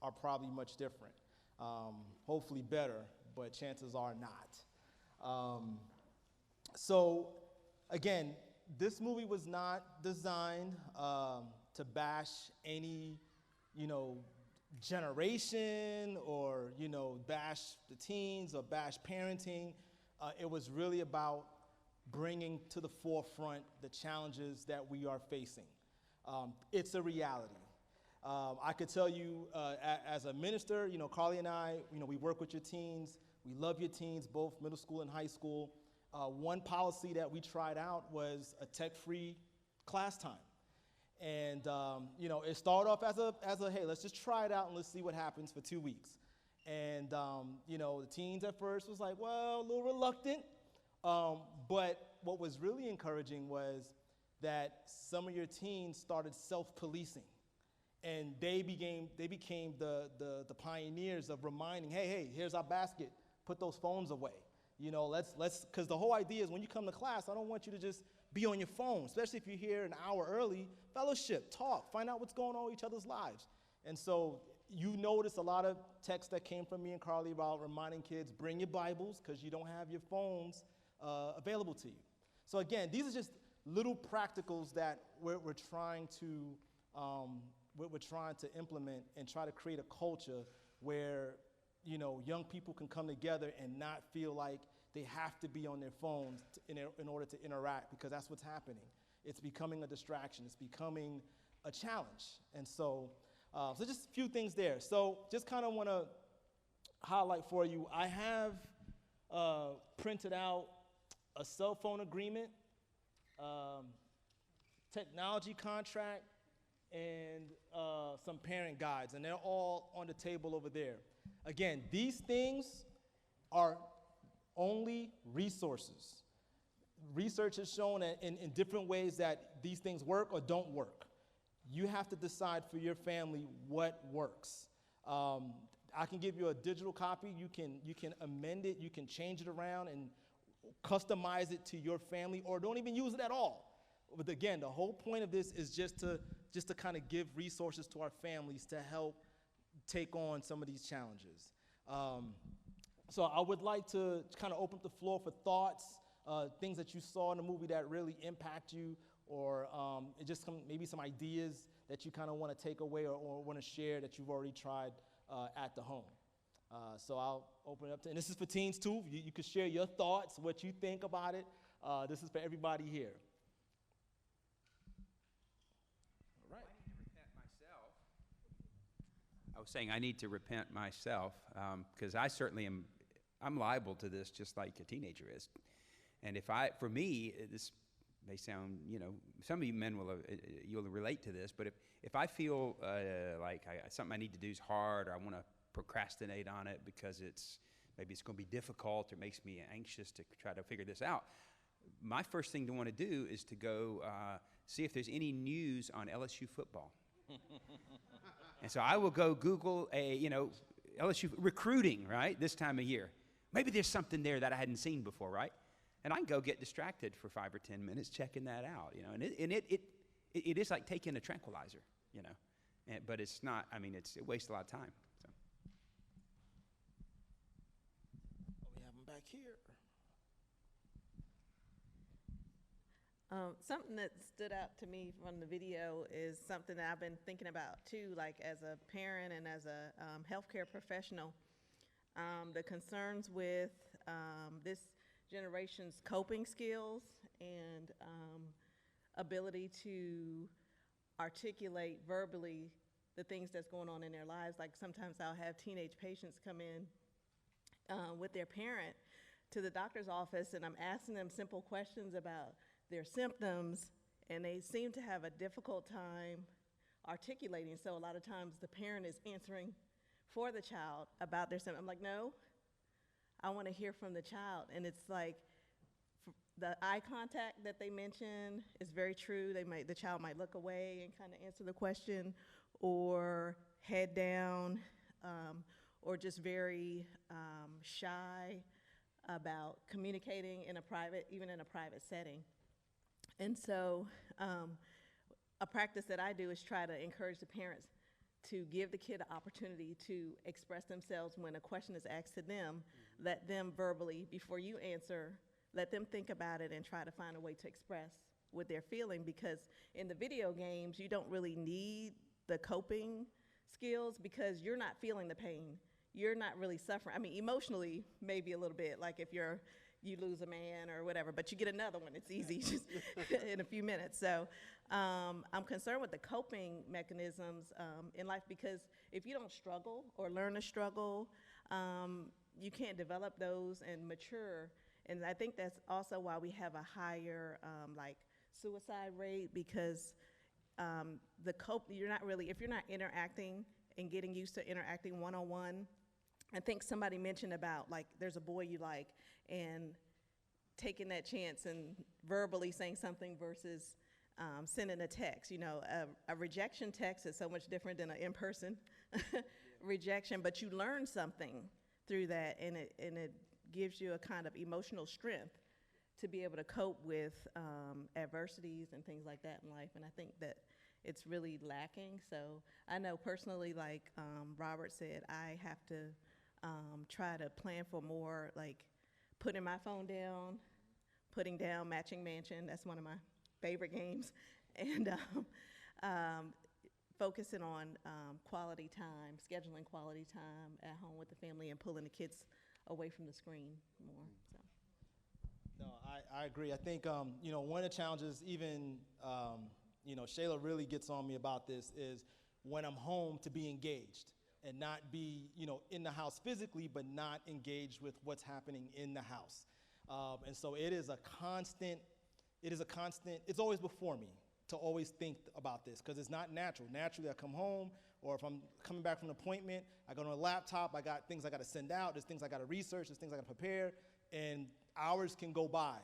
are probably much different. Hopefully better, but chances are not. So again, this movie was not designed to bash any, generation or, bash the teens or bash parenting. It was really about bringing to the forefront the challenges that we are facing. It's a reality. I could tell you as a minister, Carly and I, we work with your teens. We love your teens, both middle school and high school. One policy that we tried out was a tech-free class time. And, it started off as a, hey, let's just try it out and let's see what happens for 2 weeks. And, the teens at first was like, well, a little reluctant. But what was really encouraging was that some of your teens started self-policing. And they became the pioneers of reminding, hey, here's our basket. Put those phones away. Because the whole idea is when you come to class, I don't want you to just be on your phone, especially if you're here an hour early. Fellowship, talk, find out what's going on in each other's lives. And so you notice a lot of texts that came from me and Carly about reminding kids, bring your Bibles, because you don't have your phones available to you. So again, these are just little practicals that we're trying to implement and try to create a culture where young people can come together and not feel like they have to be on their phones in order to interact, because that's what's happening. It's becoming a distraction. It's becoming a challenge. And so just a few things there. So just kind of want to highlight for you, I have printed out a cell phone agreement, technology contract, and some parent guides, and they're all on the table over there. Again, these things are only resources. Research has shown that in different ways that these things work or don't work. You have to decide for your family what works. I can give you a digital copy. You can amend it. You can change it around and customize it to your family, or don't even use it at all. But again, the whole point of this is just to kind of give resources to our families to help take on some of these challenges. So I would like to kind of open up the floor for thoughts, things that you saw in the movie that really impact you, or maybe some ideas that you kind of want to take away or want to share that you've already tried at the home. So I'll open it up and this is for teens too. You can share your thoughts, what you think about it. This is for everybody here. All right. Well, I need to repent myself. I was saying I need to repent myself because I certainly I'm liable to this just like a teenager is. And for me, this may sound, some of you men you'll relate to this, but if I feel like something I need to do is hard, or I want to procrastinate on it because maybe it's going to be difficult or makes me anxious to try to figure this out, my first thing to want to do is to go see if there's any news on LSU football. And so I will go Google LSU recruiting, right, this time of year. Maybe there's something there that I hadn't seen before, right? And I can go get distracted for 5 or 10 minutes checking that out, and it is like taking a tranquilizer, but it's not. I mean, it wastes a lot of time. So. We have them back here. Something that stood out to me from the video is something that I've been thinking about too, like as a parent and as a healthcare professional. The concerns with this generation's coping skills and ability to articulate verbally the things that's going on in their lives. Like sometimes I'll have teenage patients come in with their parent to the doctor's office, and I'm asking them simple questions about their symptoms, and they seem to have a difficult time articulating. So a lot of times the parent is answering for the child about their symptoms. I'm like, no, I want to hear from the child. And it's like the eye contact that they mentioned is very true. The child might look away and kind of answer the question, or head down, or just very shy about communicating even in a private setting. And so a practice that I do is try to encourage the parents to give the kid an opportunity to express themselves when a question is asked to them. Let them verbally, before you answer, let them think about it and try to find a way to express what they're feeling, because in the video games, you don't really need the coping skills because you're not feeling the pain. You're not really suffering. I mean, emotionally, maybe a little bit, like if you lose a man or whatever, but you get another one. It's easy just in a few minutes. So I'm concerned with the coping mechanisms in life, because if you don't struggle or learn to struggle, you can't develop those and mature. And I think that's also why we have a higher like suicide rate, because if you're not interacting and getting used to interacting one-on-one. I think somebody mentioned about, like, there's a boy you like, and taking that chance and verbally saying something versus sending a text. You know, a rejection text is so much different than an in-person rejection, but you learn something through that, and it gives you a kind of emotional strength to be able to cope with adversities and things like that in life. And I think that it's really lacking. So I know personally, like Robert said, I have to try to plan for more, like putting my phone down, putting down Matching Mansion. That's one of my favorite games. And focusing on quality time, scheduling quality time at home with the family, and pulling the kids away from the screen more. So. No, I agree. I think, you know, one of the challenges, even, you know, Shayla really gets on me about this, is when I'm home to be engaged and not be, you know, in the house physically, but not engaged with what's happening in the house. And so it's always before me to always think about this, because it's not natural. Naturally, I come home, or if I'm coming back from an appointment, I go to a laptop, I got things I got to send out, there's things I got to research, there's things I got to prepare, and hours can go by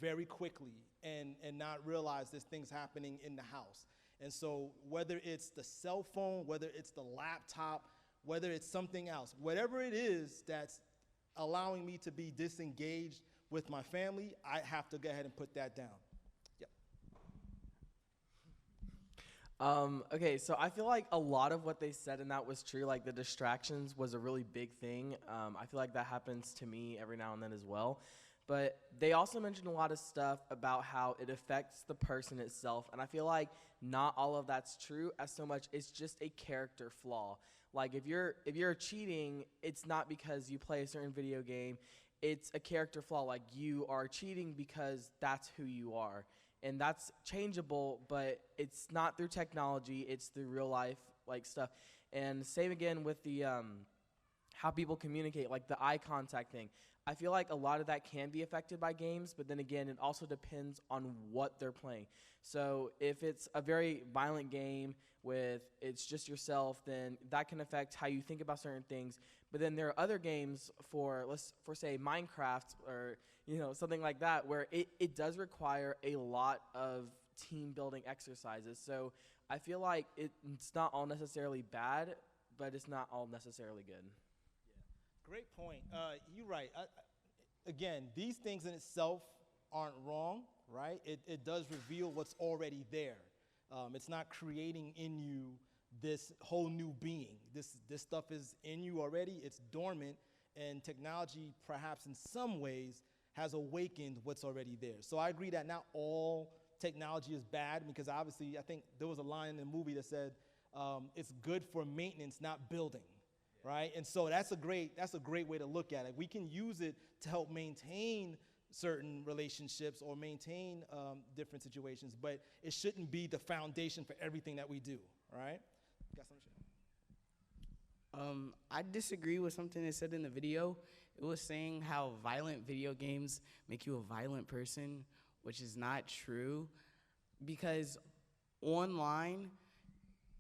very quickly and not realize there's things happening in the house. And so whether it's the cell phone, whether it's the laptop, whether it's something else, whatever it is that's allowing me to be disengaged with my family, I have to go ahead and put that down. Okay, so I feel like a lot of what they said and that was true. Like the distractions was a really big thing. I feel like that happens to me every now and then as well. But they also mentioned a lot of stuff about how it affects the person itself. And I feel like not all of that's true, as so much it's just a character flaw. Like if you're cheating, it's not because you play a certain video game. It's a character flaw. Like you are cheating because that's who you are. And that's changeable, but it's not through technology, it's through real life like stuff. And same again with the how people communicate, like the eye contact thing. I feel like a lot of that can be affected by games, but then again, it also depends on what they're playing. So if it's a very violent game with it's just yourself, then that can affect how you think about certain things. But then there are other games for say Minecraft or something like that, where it does require a lot of team building exercises. So I feel like it's not all necessarily bad, but it's not all necessarily good. Great point. You're right. Again, these things in itself aren't wrong, right? It does reveal what's already there. It's not creating in you this whole new being. This stuff is in you already. It's dormant, and technology, perhaps in some ways, has awakened what's already there. So I agree that not all technology is bad, because obviously I think there was a line in the movie that said it's good for maintenance, not building. Right? And so that's a great way to look at it. We can use it to help maintain certain relationships or maintain different situations, but it shouldn't be the foundation for everything that we do, right? Got something? I disagree with something they said in the video. It was saying how violent video games make you a violent person, which is not true, because online,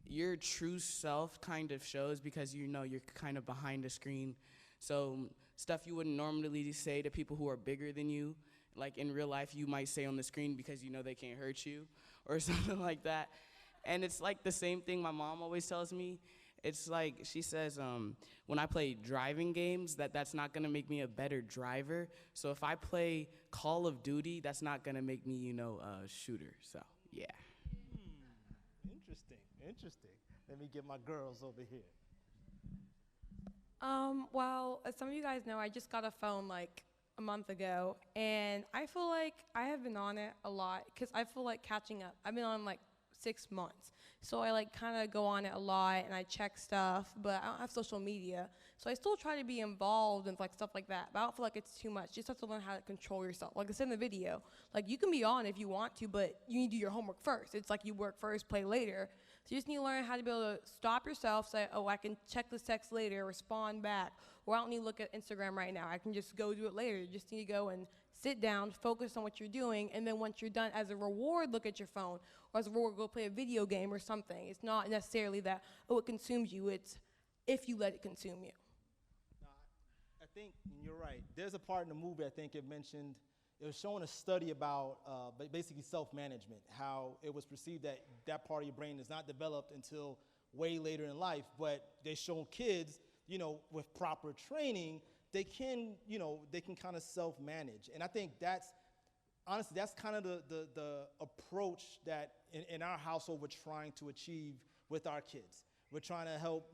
your true self kind of shows, because you're kind of behind the screen. So stuff you wouldn't normally say to people who are bigger than you, like in real life, you might say on the screen because they can't hurt you or something like that. And it's like the same thing my mom always tells me. It's like she says, when I play driving games, that's not gonna make me a better driver. So if I play Call of Duty, that's not gonna make me, a shooter. So yeah. Interesting. Let me get my girls over here. Well, as some of you guys know, I just got a phone like a month ago, and I feel like I have been on it a lot because I feel like catching up. I've been on like 6 months, so I like kind of go on it a lot and I check stuff, but I don't have social media, so I still try to be involved and like stuff like that. But I don't feel like it's too much. You just have to learn how to control yourself. Like I said in the video, like you can be on if you want to, but you need to do your homework first. It's like you work first, play later. So you just need to learn how to be able to stop yourself, say, oh, I can check this text later, respond back, or I don't need to look at Instagram right now. I can just go do it later. You just need to go and sit down, focus on what you're doing, and then once you're done, as a reward, look at your phone, or as a reward, go play a video game or something. It's not necessarily that, oh, it consumes you. It's if you let it consume you. No, I think you're right. There's a part in the movie I think it mentioned, it was showing a study about basically self-management, how it was perceived that that part of your brain is not developed until way later in life, but they show kids, with proper training, they can kind of self-manage. And I think honestly, that's kind of the approach that in our household we're trying to achieve with our kids. We're trying to help,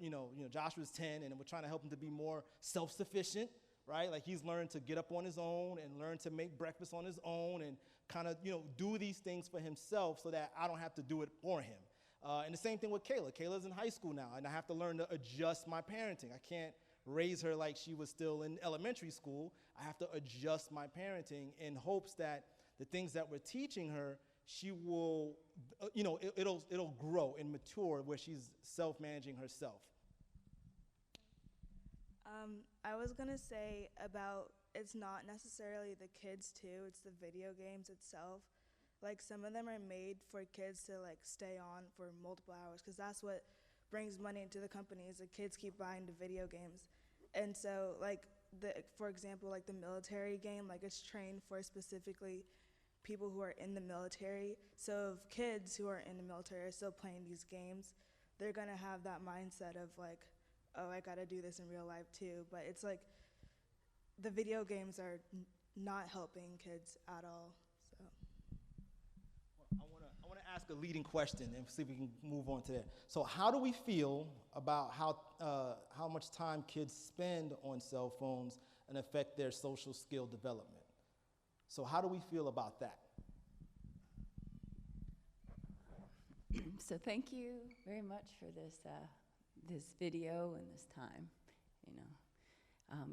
Joshua's 10, and we're trying to help him to be more self-sufficient, right? Like he's learned to get up on his own and learn to make breakfast on his own and kind of, do these things for himself so that I don't have to do it for him. And the same thing with Kayla. Kayla's in high school now, and I have to learn to adjust my parenting. I can't raise her like she was still in elementary school. I have to adjust my parenting in hopes that the things that we're teaching her, she will, it'll grow and mature where she's self-managing herself. I was gonna say about it's not necessarily the kids too, it's the video games itself. Like some of them are made for kids to like stay on for multiple hours because that's what brings money into the company is the kids keep buying the video games. And so like for example, like the military game, like it's trained for specifically people who are in the military. So if kids who are in the military are still playing these games, they're gonna have that mindset of like, oh, I gotta do this in real life too. But it's like the video games are not helping kids at all. So I want to ask a leading question and see if we can move on to that. So how do we feel about how much time kids spend on cell phones and affect their social skill development? So how do we feel about that? So thank you very much for this this video and this time.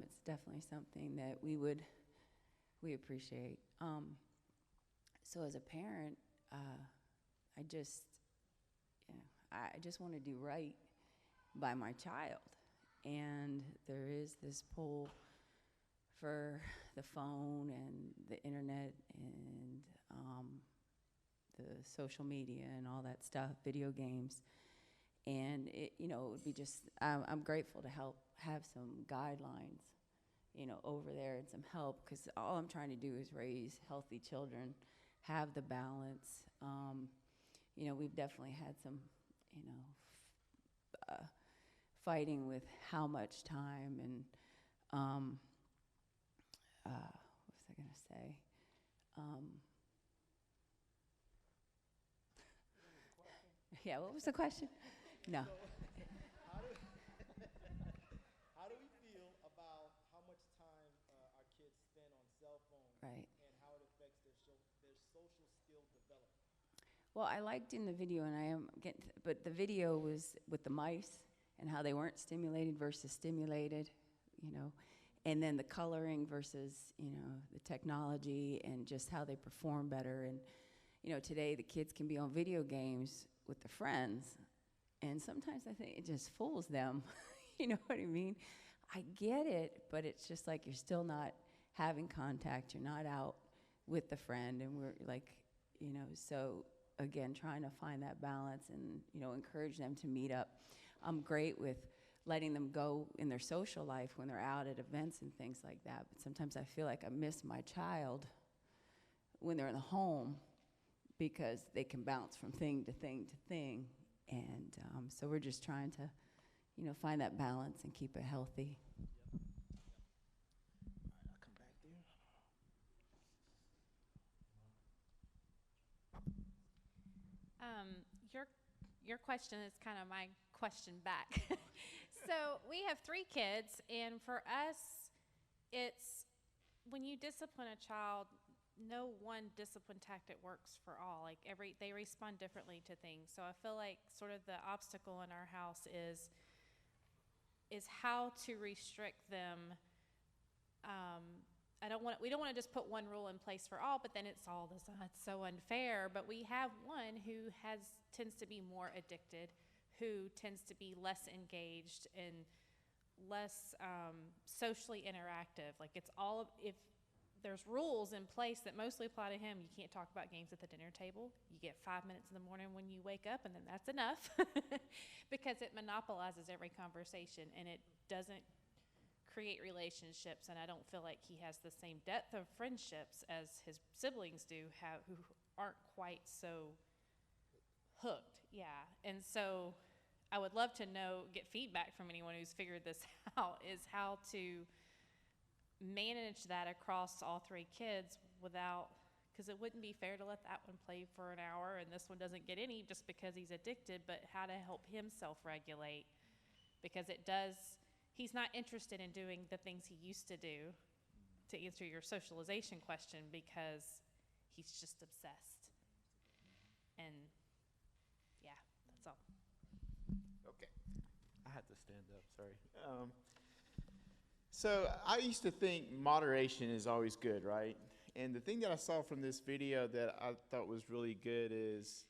It's definitely something that we appreciate. So as a parent, I just want to do right by my child, and there is this pull for the phone and the internet and the social media and all that stuff, video games. And it would be just, I'm grateful to have some guidelines, over there and some help, because all I'm trying to do is raise healthy children, have the balance. We've definitely had some, fighting with how much time and, what was I gonna say? Yeah, what was the question? No. How do we feel about how much time our kids spend on cell phones Right. and how it affects their social skill development? Well, I liked in the video, and I am getting, but the video was with the mice and how they weren't stimulated versus stimulated, and then the coloring versus, the technology and just how they perform better. And, today the kids can be on video games with their friends, and sometimes I think it just fools them. You know what I mean? I get it, but it's just like you're still not having contact. You're not out with the friend, and we're like, so again, trying to find that balance and, encourage them to meet up. I'm great with letting them go in their social life when they're out at events and things like that, but sometimes I feel like I miss my child when they're in the home because they can bounce from thing to thing to thing. And so we're just trying to, find that balance and keep it healthy. All right, I'll come back there. Your question is kind of my question back. So we have 3 kids, and for us, it's when you discipline a child, no one discipline tactic works for all. Like they respond differently to things. So I feel like sort of the obstacle in our house is how to restrict them. We don't want to just put one rule in place for all, but then it's so unfair. But we have one who tends to be more addicted, who tends to be less engaged and less socially interactive. Like if there's rules in place that mostly apply to him, you can't talk about games at the dinner table. You get 5 minutes in the morning when you wake up, and then that's enough because it monopolizes every conversation and it doesn't create relationships. And I don't feel like he has the same depth of friendships as his siblings do who aren't quite so hooked. Yeah. And so I would love to get feedback from anyone who's figured this out, is how to manage that across all 3 kids because it wouldn't be fair to let that one play for an hour and this one doesn't get any just because he's addicted, but how to help him self-regulate, because he's not interested in doing the things he used to do, to answer your socialization question, because he's just obsessed. And yeah, that's all. Okay. I had to stand up, sorry. So I used to think moderation is always good, right? And the thing that I saw from this video that I thought was really good is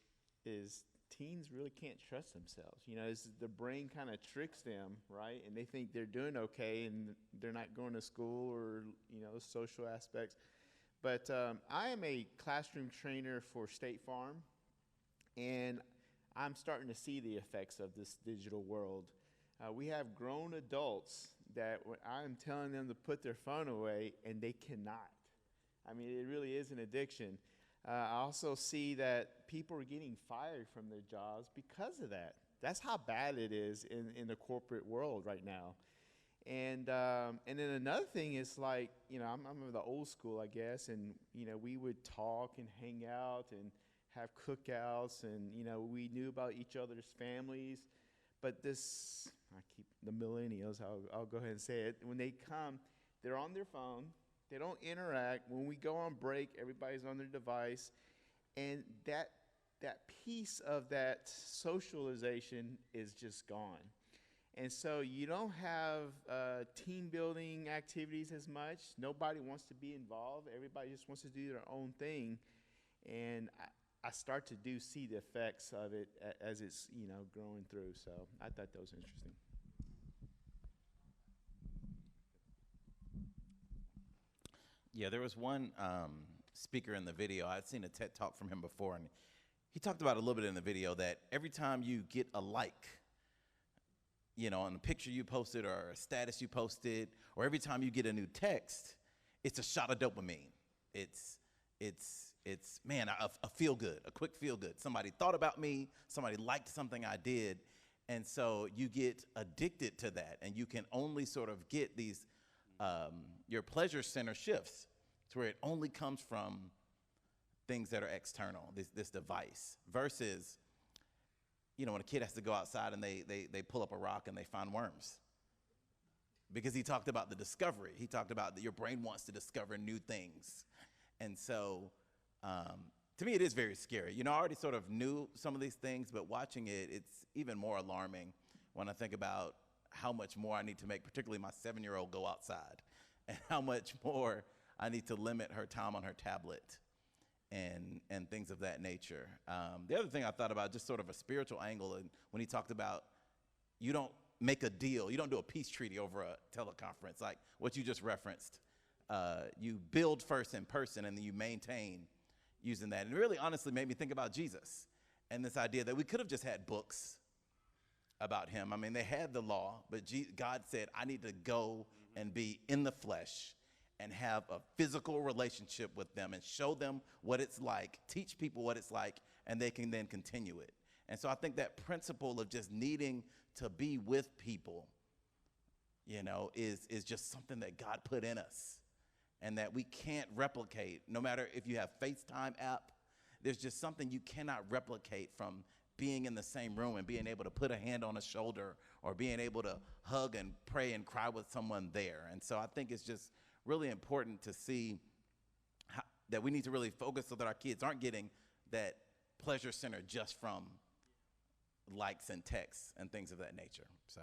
teens really can't trust themselves. You know, the brain kind of tricks them, right? And they think they're doing okay and they're not going to school or, social aspects. But I am a classroom trainer for State Farm, and I'm starting to see the effects of this digital world. We have grown adults that I'm telling them to put their phone away, and they cannot. I mean, it really is an addiction. I also see that people are getting fired from their jobs because of that. That's how bad it is in the corporate world right now. And then another thing is like, I'm of the old school, I guess, and, we would talk and hang out and have cookouts, and, we knew about each other's families. But the millennials, I'll go ahead and say it, when they come, they're on their phone, they don't interact. When we go on break, everybody's on their device, and that piece of that socialization is just gone. And so you don't have team building activities as much. Nobody wants to be involved. Everybody just wants to do their own thing. And I start to see the effects of it as it's, growing through. So I thought that was interesting. Yeah, there was one speaker in the video. I'd seen a TED Talk from him before, and he talked about a little bit in the video that every time you get a like, on a picture you posted or a status you posted, or every time you get a new text, it's a shot of dopamine. It's man, a feel good, a quick feel good. Somebody thought about me, somebody liked something I did, and so you get addicted to that, and you can only sort of get these, your pleasure center shifts to where it only comes from things that are external, this device, versus, when a kid has to go outside and they pull up a rock and they find worms. Because he talked about the discovery. He talked about that your brain wants to discover new things. And so, to me, it is very scary. I already sort of knew some of these things, but watching it, it's even more alarming when I think about how much more I need to make, particularly my 7-year-old, go outside, and how much more I need to limit her time on her tablet and things of that nature. The other thing I thought about, just sort of a spiritual angle, and when he talked about you don't make a deal, you don't do a peace treaty over a teleconference, like what you just referenced. You build first in person, and then you maintain using that. And it really honestly made me think about Jesus and this idea that we could have just had books about him. I mean, they had the law, but God said, I need to go and be in the flesh and have a physical relationship with them and show them what it's like, teach people what it's like, and they can then continue it. And so I think that principle of just needing to be with people, is just something that God put in us and that we can't replicate. No matter if you have FaceTime app, there's just something you cannot replicate from being in the same room and being able to put a hand on a shoulder or being able to hug and pray and cry with someone there. And so I think it's just really important to see that we need to really focus so that our kids aren't getting that pleasure center just from likes and texts and things of that nature. So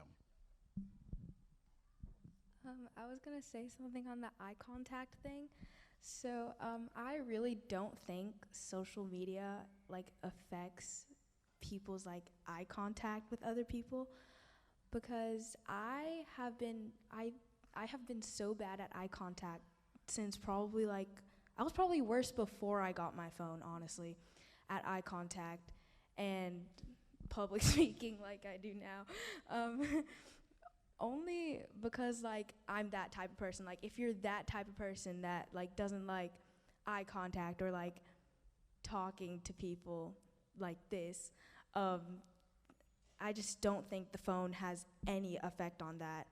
I was gonna say something on the eye contact thing. So I really don't think social media like affects people's like eye contact with other people, because I have been so bad at eye contact since probably like I was probably worse before I got my phone, honestly, at eye contact and public speaking like I do now. Only because like I'm that type of person. Like if you're that type of person that like doesn't like eye contact or like talking to people like this, I just don't think the phone has any effect on that,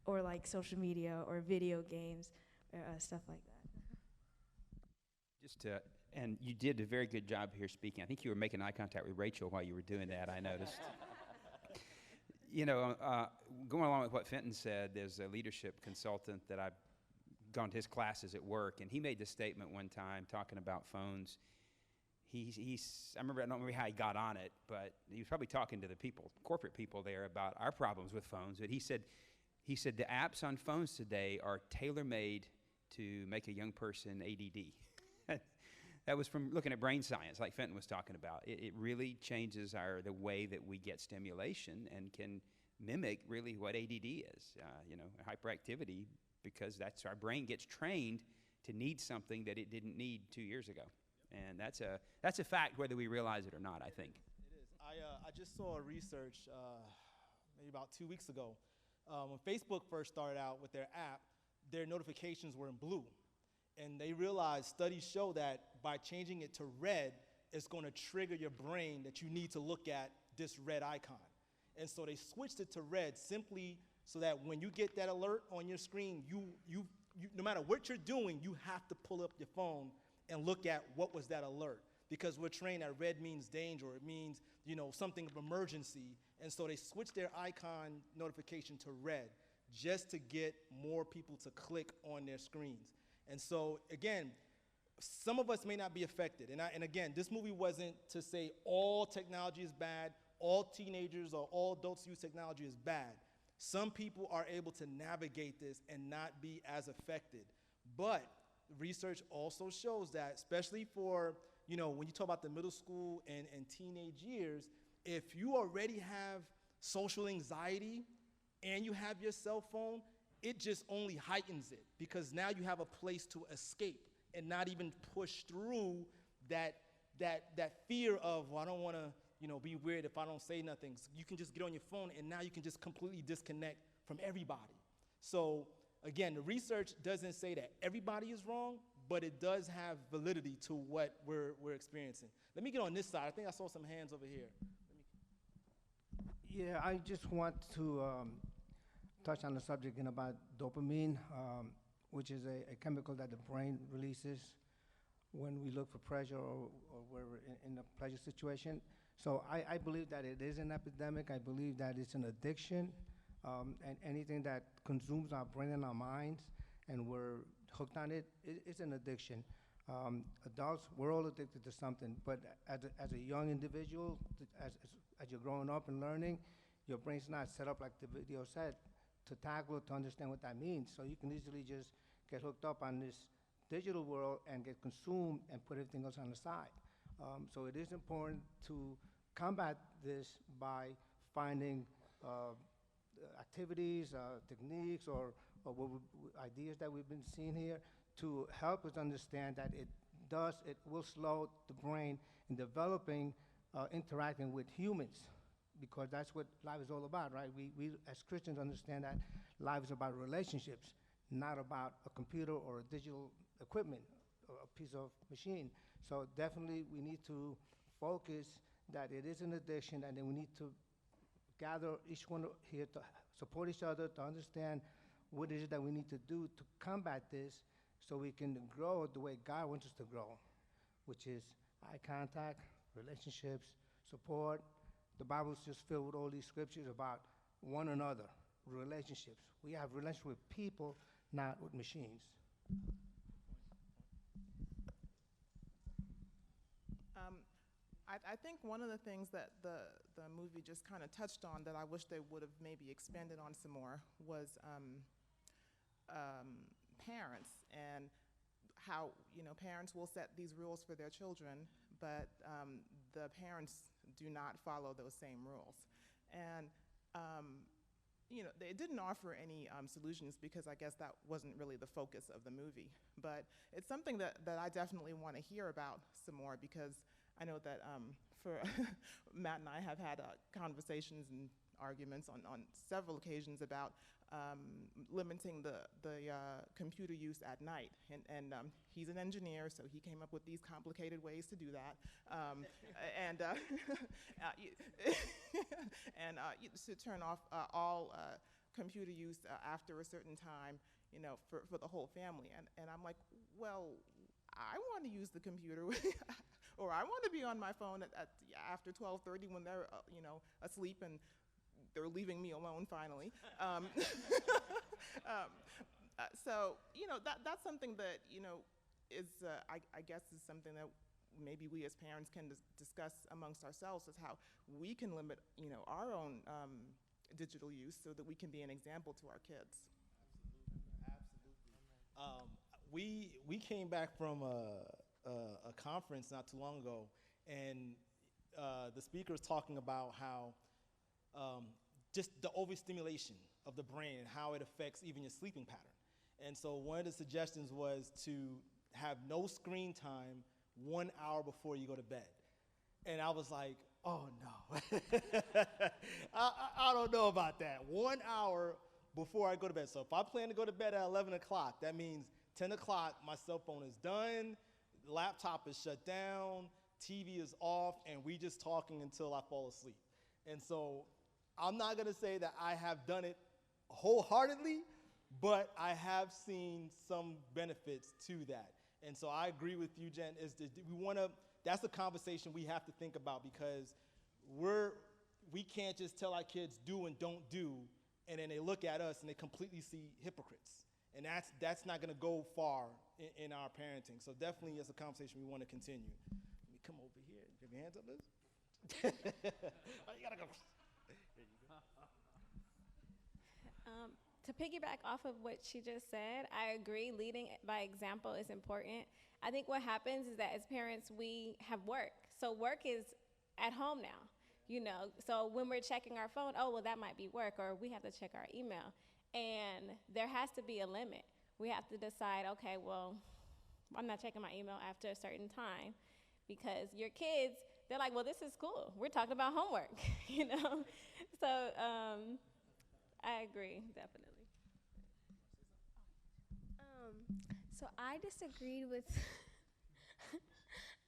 or like social media or video games or stuff like that. And you did a very good job here speaking. I think you were making eye contact with Rachel while you were doing that, I noticed. You know, going along with what Fenton said, there's a leadership consultant that I've gone to his classes at work, and he made this statement one time talking about phones. I don't remember how he got on it, but he was probably talking to the people, corporate people there, about our problems with phones. But he said the apps on phones today are tailor-made to make a young person ADD. That was from looking at brain science, like Fenton was talking about. It really changes the way that we get stimulation and can mimic really what ADD is, hyperactivity, because that's our brain gets trained to need something that it didn't need 2 years ago. And that's a fact, whether we realize it or not, I think. It is. I just saw a research maybe about 2 weeks ago. When Facebook first started out with their app, their notifications were in blue. And they realized, studies show that by changing it to red, it's going to trigger your brain that you need to look at this red icon. And so they switched it to red simply so that when you get that alert on your screen, you no matter what you're doing, you have to pull up your phone and look at what was that alert. Because we're trained that red means danger, it means something of emergency. And so they switched their icon notification to red just to get more people to click on their screens. And so, again, some of us may not be affected. And again, this movie wasn't to say all technology is bad, all teenagers or all adults use technology is bad. Some people are able to navigate this and not be as affected. But research also shows that, especially for, when you talk about the middle school and teenage years, if you already have social anxiety and you have your cell phone, it just only heightens it, because now you have a place to escape and not even push through that fear of, well, I don't want to be weird if I don't say nothing. So you can just get on your phone, and now you can just completely disconnect from everybody. So again, the research doesn't say that everybody is wrong, but it does have validity to what we're experiencing. Let me get on this side. I think I saw some hands over here. Yeah, I just want to touch on the subject about dopamine, which is a chemical that the brain releases when we look for pleasure or we're in a pleasure situation. So I believe that it is an epidemic. I believe that it's an addiction, and anything that consumes our brain and our minds and we're hooked on it, it's an addiction. Adults, we're all addicted to something, but as a young individual, as you're growing up and learning, your brain's not set up like the video said to tackle, to understand what that means. So you can easily just get hooked up on this digital world and get consumed and put everything else on the side. So it is important to combat this by finding activities, techniques, or ideas that we've been seeing here to help us understand that it will slow the brain in developing, interacting with humans, because that's what life is all about, right? We as Christians understand that life is about relationships, not about a computer or a digital equipment or a piece of machine. So definitely we need to focus that it is an addiction, and then we need to gather each one here to support each other, to understand what it is that we need to do to combat this so we can grow the way God wants us to grow, which is eye contact, relationships, support. The Bible's just filled with all these scriptures about one another, relationships. We have relationships with people, not with machines. I think one of the things that the movie just kind of touched on that I wish they would have maybe expanded on some more was parents, and how, you know, parents will set these rules for their children, but the parents do not follow those same rules. And you know, they didn't offer any solutions, because I guess that wasn't really the focus of the movie. But it's something that I definitely want to hear about some more, because I know that for Matt and I have had conversations and arguments on several occasions about limiting the computer use at night. And he's an engineer, so he came up with these complicated ways to do that. To turn off all computer use after a certain time, you know, for the whole family. And I'm like, well, I want to use the computer, or I want to be on my phone after 12:30 when they're, you know, asleep and they're leaving me alone finally. So, you know, that's something that, you know, is, I guess is something that maybe we as parents can discuss amongst ourselves, is how we can limit, you know, our own digital use so that we can be an example to our kids. Absolutely. We came back from a conference not too long ago, and the speaker was talking about how just the overstimulation of the brain and how it affects even your sleeping pattern. And so one of the suggestions was to have no screen time 1 hour before you go to bed. And I was like, oh no, I don't know about that. 1 hour before I go to bed. So if I plan to go to bed at 11 o'clock, that means 10 o'clock, my cell phone is done, laptop is shut down, TV is off, and we just talking until I fall asleep. And so I'm not gonna say that I have done it wholeheartedly, but I have seen some benefits to that. And so I agree with you, Jen, that's a conversation we have to think about, because we can't just tell our kids do and don't do, and then they look at us and they completely see hypocrites. And that's not gonna go far in our parenting. So definitely it's a conversation we wanna continue. Let me come over here. You have your hands up, Liz? Oh, you gotta go. To piggyback off of what she just said, I agree, leading by example is important. I think what happens is that as parents, we have work. So work is at home now, you know. So when we're checking our phone, oh, well, that might be work, or we have to check our email. And there has to be a limit. We have to decide, okay, well, I'm not checking my email after a certain time, because your kids, they're like, well, this is cool. We're talking about homework, you know? So I agree, definitely. So I disagreed with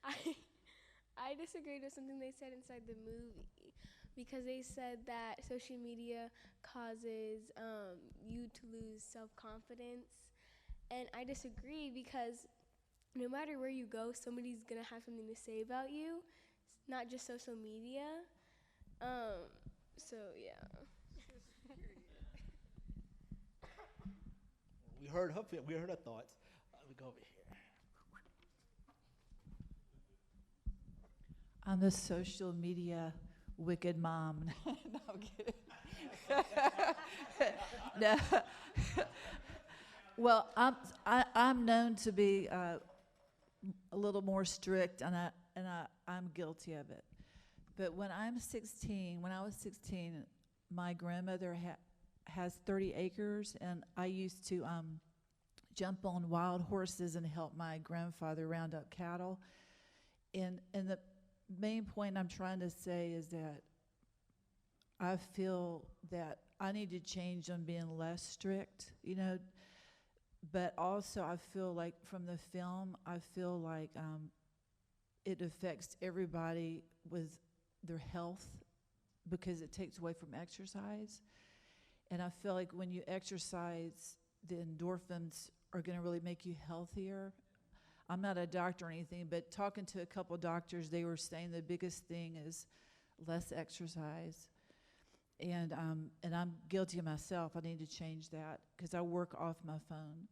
I disagreed with something they said inside the movie, because they said that social media causes you to lose self-confidence, and I disagree, because no matter where you go, somebody's gonna have something to say about you, not just social media. So yeah. We heard her thoughts. We go over here. I'm the social media wicked mom. No, I'm kidding. No. Well, I'm known to be a little more strict, and I'm guilty of it. But when I was 16, my grandmother has 30 acres, and I used to jump on wild horses and help my grandfather round up cattle. And the main point I'm trying to say is that I feel that I need to change on being less strict, you know. But also I feel like from the film, I feel like it affects everybody with their health, because it takes away from exercise. And I feel like when you exercise, the endorphins are going to really make you healthier. I'm not a doctor or anything, but talking to a couple doctors, they were saying the biggest thing is less exercise. And I'm guilty of myself. I need to change that because I work off my phone.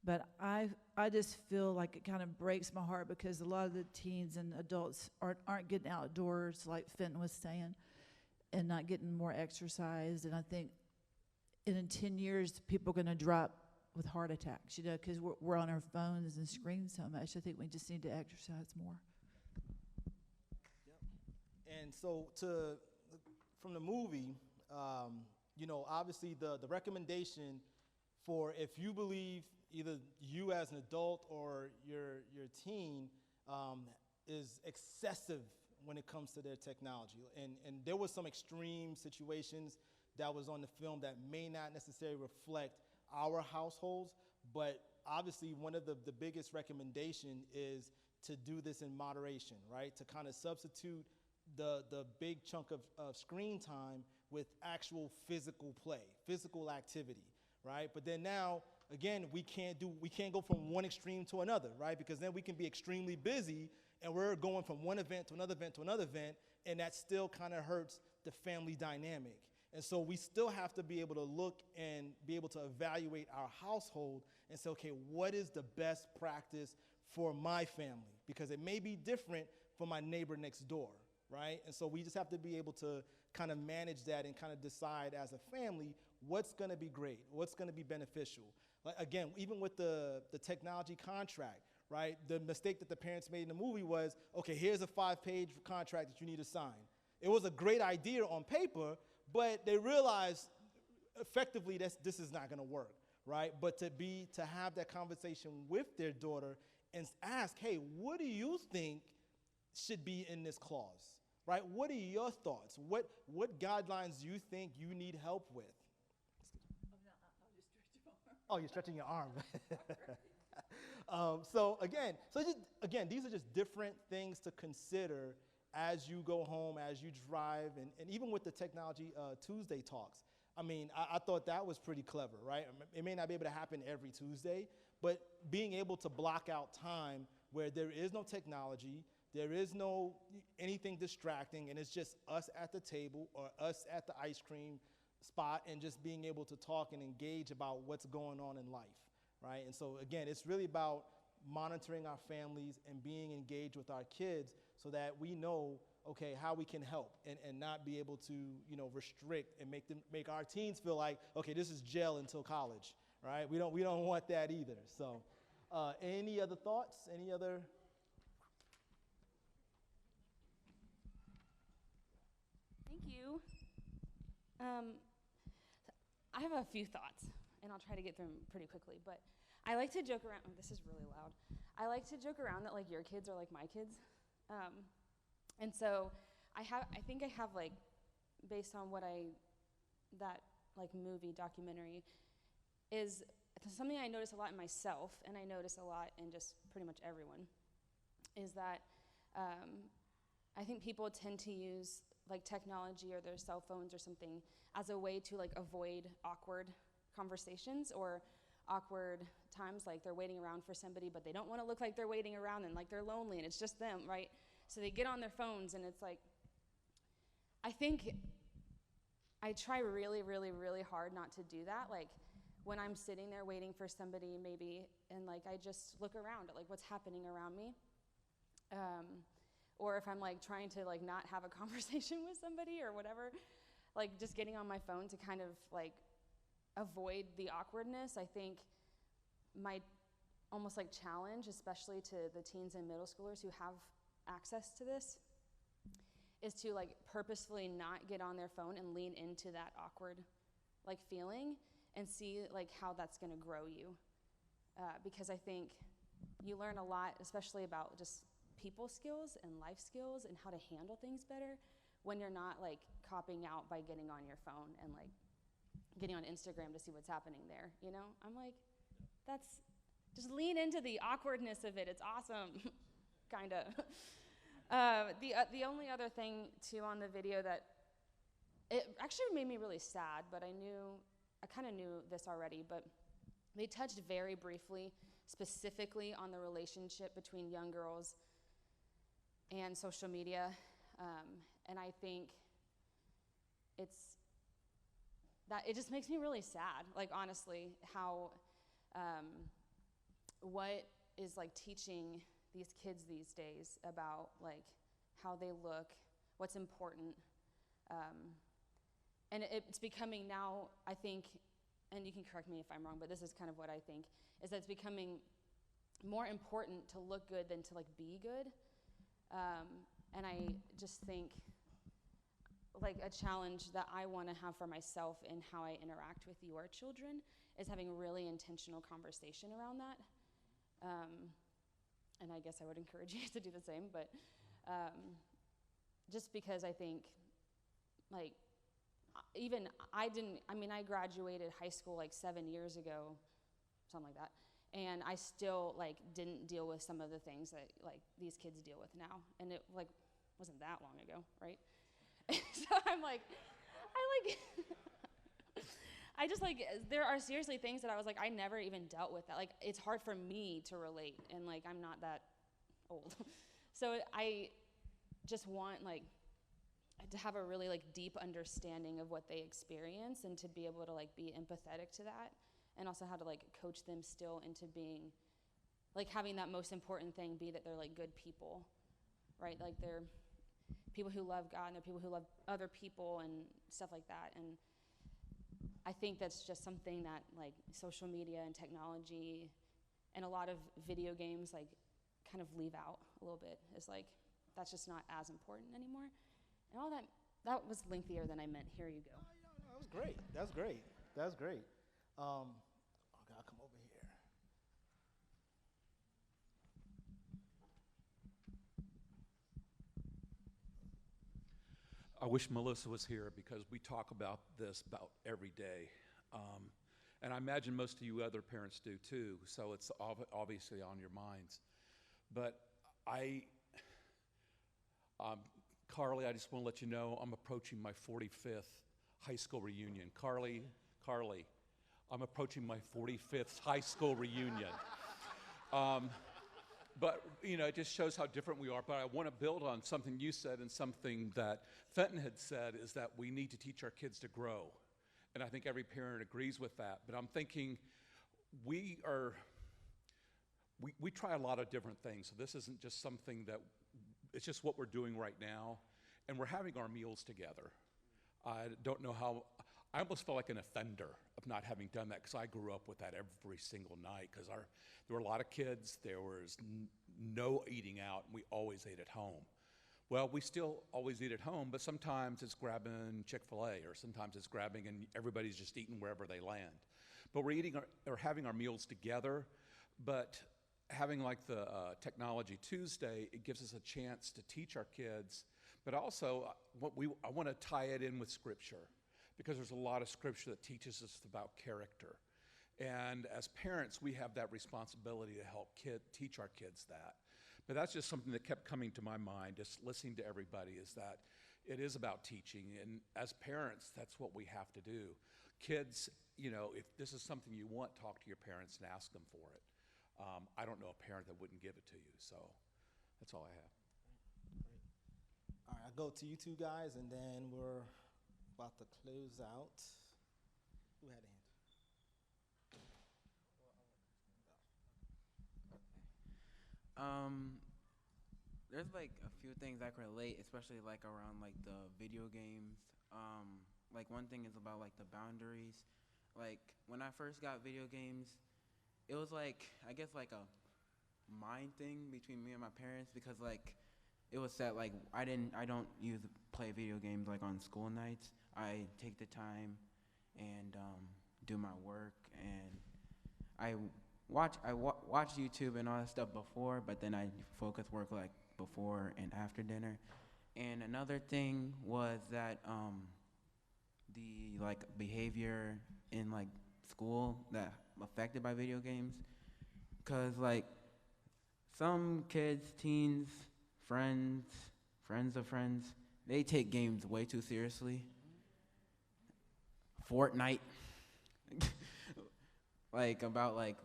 But I just feel like it kind of breaks my heart because a lot of the teens and adults aren't getting outdoors, like Fenton was saying, and not getting more exercise. And I think in 10 years, people are going to drop with heart attacks, because we're on our phones and screens so much. I think we just need to exercise more. Yep. And so from the movie, obviously the recommendation for if you believe either you as an adult or your teen is excessive when it comes to their technology. And there was some extreme situations that was on the film that may not necessarily reflect our households, but obviously one of the biggest recommendation is to do this in moderation, right? To kind of substitute the big chunk of screen time with actual physical play, physical activity, right? But then now, again, we can't go from one extreme to another, right? Because then we can be extremely busy and we're going from one event to another event to another event, and that still kind of hurts the family dynamic. And so we still have to be able to look and be able to evaluate our household and say, okay, what is the best practice for my family? Because it may be different from my neighbor next door, right? And so we just have to be able to kind of manage that and kind of decide as a family what's going to be great, what's going to be beneficial. Like, again, even with the technology contract, right? The mistake that the parents made in the movie was, okay, here's a 5-page contract that you need to sign. It was a great idea on paper, but they realized effectively this is not going to work, right? But to have that conversation with their daughter and ask, hey, what do you think should be in this clause, right? What are your thoughts? What guidelines do you think you need help with? Oh, you're stretching your arm. So these are just different things to consider as you go home, as you drive, and even with the Technology Tuesday talks. I mean, I thought that was pretty clever, right? It may not be able to happen every Tuesday, but being able to block out time where there is no technology, there is no anything distracting, and it's just us at the table or us at the ice cream spot and just being able to talk and engage about what's going on in life, right? And so again, it's really about monitoring our families and being engaged with our kids so that we know, okay, how we can help and not be able to, restrict and make our teens feel like, okay, this is jail until college, right? We don't want that either. So any other thoughts? Any other? Thank you. I have a few thoughts, and I'll try to get through them pretty quickly, but I like to joke around. Oh, this is really loud. I like to joke around that, like, your kids are like my kids. And so I think I have, like, based on that movie documentary is something I notice a lot in myself, and I notice a lot in just pretty much everyone, is that I think people tend to use like technology or their cell phones or something as a way to like avoid awkward conversations or awkward times, like they're waiting around for somebody but they don't want to look like they're waiting around and like they're lonely and it's just them, right? So they get on their phones and it's like, I think I try really, really, really hard not to do that. Like when I'm sitting there waiting for somebody maybe and like I just look around at like what's happening around me. Or if I'm like trying to like not have a conversation with somebody or whatever, like just getting on my phone to kind of like avoid the awkwardness, I think my almost like challenge, especially to the teens and middle schoolers who have access to this, is to like purposefully not get on their phone and lean into that awkward like feeling and see like how that's gonna grow you. Because I think you learn a lot, especially about just people skills and life skills and how to handle things better when you're not like copping out by getting on your phone and like getting on Instagram to see what's happening there, you know? I'm like, just lean into the awkwardness of it. It's awesome, kinda. The only other thing too on the video that it actually made me really sad, but I kind of knew this already, but they touched very briefly, specifically on the relationship between young girls and social media. And I think it just makes me really sad, like honestly, how what is like teaching these kids these days about like how they look, what's important. And it's becoming now, I think, and you can correct me if I'm wrong, but this is kind of what I think, is that it's becoming more important to look good than to like be good. And I just think like a challenge that I want to have for myself in how I interact with your children is having a really intentional conversation around that. And I guess I would encourage you to do the same, but just because I think like even I graduated high school like 7 years ago, something like that. And I still like didn't deal with some of the things that like these kids deal with now. And it like wasn't that long ago, right? So I'm like, I just like, there are seriously things that I was like, I never even dealt with that. Like, it's hard for me to relate, and like, I'm not that old. So I just want like, to have a really like deep understanding of what they experience and to be able to like be empathetic to that, and also how to like coach them still into being, like having that most important thing be that they're like good people, right? Like they're people who love God and they're people who love other people and stuff like that. And I think that's just something that like social media and technology and a lot of video games like kind of leave out a little bit. It's like, that's just not as important anymore. And all that was lengthier than I meant. Here you go. No, that was great. That's great. That's great. Oh, God, come over here. I wish Melissa was here because we talk about this about every day. And I imagine most of you other parents do too, so it's obviously on your minds. But Carly, I just want to let you know I'm approaching my 45th high school reunion. Carly, I'm approaching my 45th high school reunion. But, you know, it just shows how different we are. But I want to build on something you said and something that Fenton had said, is that we need to teach our kids to grow. And I think every parent agrees with that. But I'm thinking we try a lot of different things. So this isn't just something that, it's just what we're doing right now. And we're having our meals together. I don't know how, I almost feel like an offender of not having done that, because I grew up with that every single night, because there were a lot of kids, there was no eating out, and we always ate at home. Well, we still always eat at home, but sometimes it's grabbing Chick-fil-A, or sometimes it's grabbing and everybody's just eating wherever they land. But we're eating or having our meals together, but having like the Technology Tuesday, it gives us a chance to teach our kids, but also I want to tie it in with Scripture, because there's a lot of Scripture that teaches us about character. And as parents, we have that responsibility to help teach our kids that. But that's just something that kept coming to my mind, just listening to everybody, is that it is about teaching. And as parents, that's what we have to do. Kids, you know, if this is something you want, talk to your parents and ask them for it. I don't know a parent that wouldn't give it to you. So that's all I have. All right, I'll go to you two guys, and then we're about to close out. Who had a hand? There's like a few things I can relate, especially like around like the video games. Like one thing is about like the boundaries. Like when I first got video games, it was like, I guess like a mind thing between me and my parents, because like it was set like I don't play video games like on school nights. I take the time and do my work, and I watch YouTube and all that stuff before, but then I focus work like before and after dinner. And another thing was that the like behavior in like school that affected by video games, because like some kids, teens, friends of friends, they take games way too seriously. Fortnite, like about like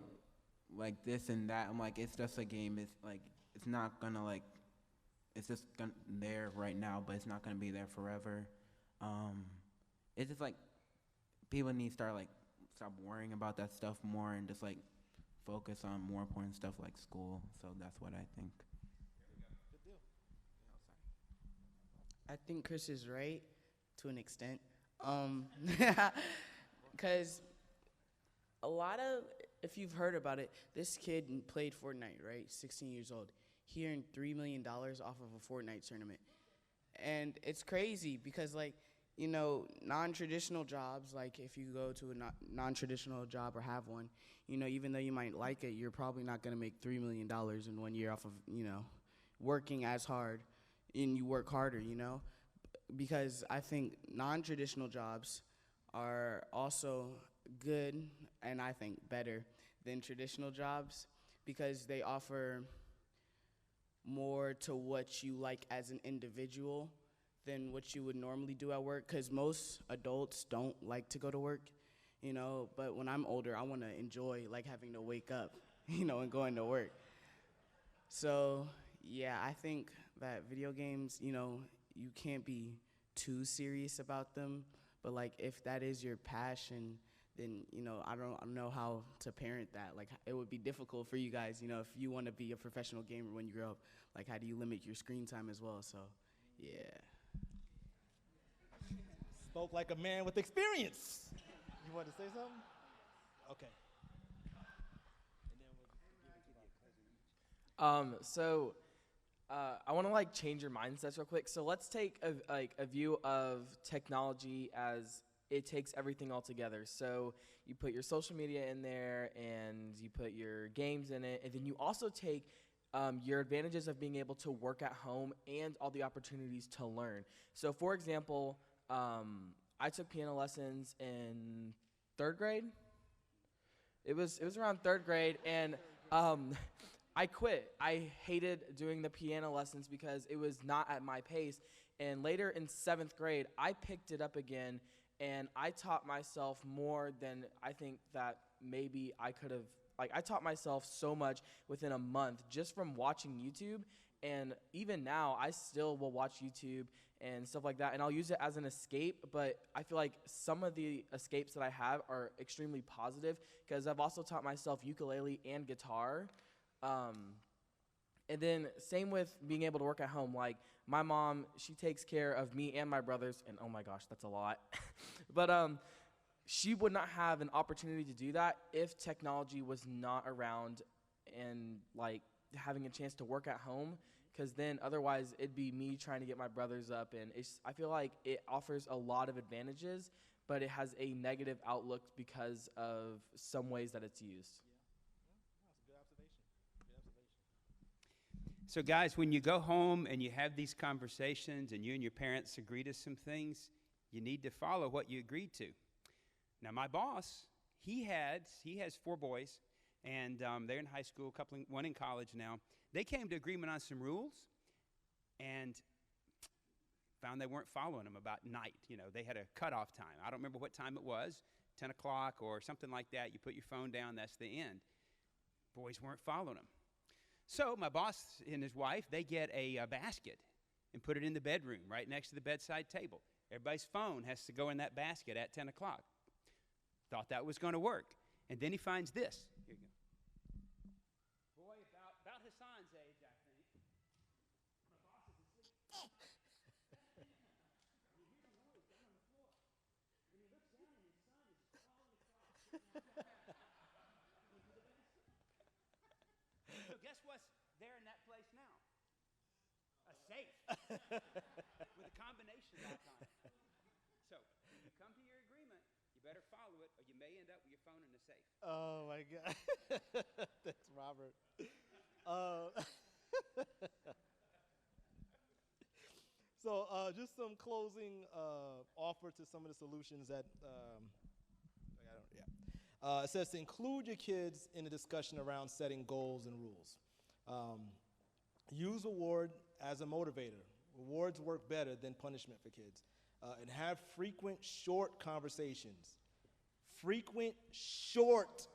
this and that. I'm like, it's just a game. It's like, it's not gonna like it's just there right now, but it's not gonna be there forever. It's just like people need to stop worrying about that stuff more and just like focus on more important stuff like school. So that's what I think. I think Chris is right to an extent. Because a lot of, if you've heard about it, this kid played Fortnite, right? 16 years old. He earned $3 million off of a Fortnite tournament. And it's crazy because, like, you know, non-traditional jobs, like if you go to a non-traditional job or have one, you know, even though you might like it, you're probably not going to make $3 million in 1 year off of, you know, working as hard, and you work harder, you know? Because I think non-traditional jobs are also good, and I think better than traditional jobs because they offer more to what you like as an individual than what you would normally do at work, because most adults don't like to go to work, you know, but when I'm older, I want to enjoy like having to wake up, you know, and going to work. So, yeah, I think that video games, you know, you can't be too serious about them, but like if that is your passion, then, you know, I don't know how to parent that. Like, it would be difficult for you guys, you know, if you want to be a professional gamer when you grow up, like how do you limit your screen time as well? So, yeah. Spoke like a man with experience. You want to say something? Okay. I want to like change your mindsets real quick. So let's take a view of technology as it takes everything all together. So you put your social media in there, and you put your games in it, and then you also take your advantages of being able to work at home and all the opportunities to learn. So for example, I took piano lessons in 3rd grade. It was around 3rd grade, and I quit. I hated doing the piano lessons because it was not at my pace. And later in 7th grade, I picked it up again, and I taught myself more than I think that maybe I could have. Like, I taught myself so much within a month just from watching YouTube. And even now, I still will watch YouTube and stuff like that, and I'll use it as an escape, but I feel like some of the escapes that I have are extremely positive because I've also taught myself ukulele and guitar. And then same with being able to work at home. Like, my mom, she takes care of me and my brothers, and oh my gosh, that's a lot. But she would not have an opportunity to do that if technology was not around and like having a chance to work at home, because then otherwise it'd be me trying to get my brothers up, and I feel like it offers a lot of advantages, but it has a negative outlook because of some ways that it's used. So guys, when you go home and you have these conversations and you and your parents agree to some things, you need to follow what you agreed to. Now, my boss, he has 4 boys, and they're in high school, one in college now. They came to agreement on some rules and found they weren't following them about night. You know, they had a cutoff time. I don't remember what time it was, 10 o'clock or something like that. You put your phone down, that's the end. Boys weren't following them. So my boss and his wife, they get a basket and put it in the bedroom right next to the bedside table. Everybody's phone has to go in that basket at 10 o'clock. Thought that was going to work. And then he finds this. Here you go. Boy, about Hassan's age, I think. My boss is asleep. You hear the noise down on the floor. And he looks down, and his son is crawling across. So guess what's there in that place now? A safe with a combination lock on it. So when you come to your agreement, you better follow it, or you may end up with your phone in the safe. Oh my God. Thanks, Robert. So just some closing offer to some of the solutions that it says to include your kids in the discussion around setting goals and rules. Use award as a motivator. Rewards work better than punishment for kids. And have frequent, short conversations. Frequent, short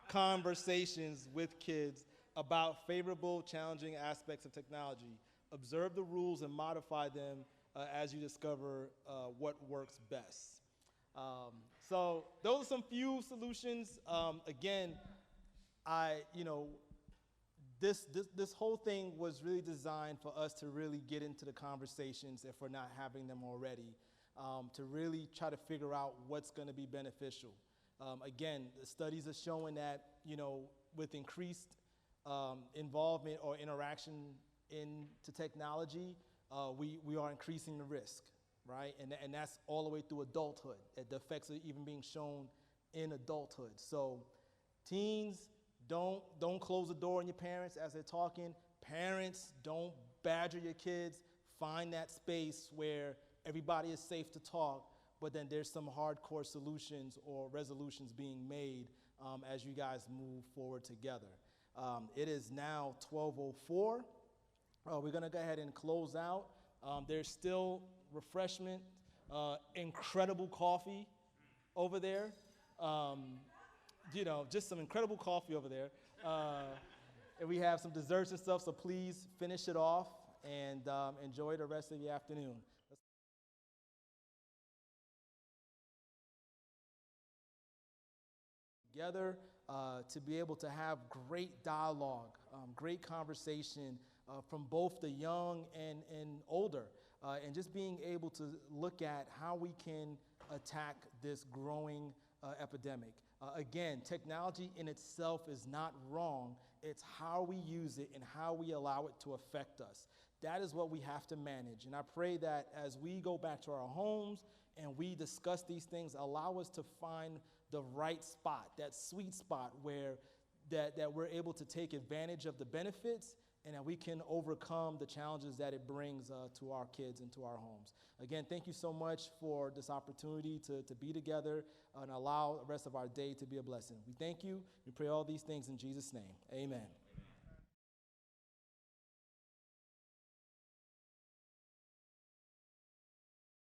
conversations with kids about favorable, challenging aspects of technology observe the rules and modify them as you discover what works best. So those are some few solutions. Again, this whole thing was really designed for us to really get into the conversations, if we're not having them already, to really try to figure out what's going to be beneficial. Again, the studies are showing that, with increased involvement or interaction into technology, we are increasing the risk, right? And that's all the way through adulthood. The effects are even being shown in adulthood. So teens, don't close the door on your parents as they're talking. Parents, don't badger your kids. Find that space where everybody is safe to talk, but then there's some hardcore solutions or resolutions being made as you guys move forward together. It is now 12:04. We're going to go ahead and close out. There's still refreshment, incredible coffee over there. Just some incredible coffee over there. And we have some desserts and stuff, so please finish it off and enjoy the rest of the afternoon. Together to be able to have great dialogue, great conversation from both the young and older, and just being able to look at how we can attack this growing epidemic. Again, technology in itself is not wrong. It's how we use it and how we allow it to affect us. That is what we have to manage. And I pray that as we go back to our homes and we discuss these things, allow us to find the right spot, that sweet spot where that we're able to take advantage of the benefits and that we can overcome the challenges that it brings to our kids and to our homes. Again, thank you so much for this opportunity to be together and allow the rest of our day to be a blessing. We thank you. We pray all these things in Jesus' name. Amen.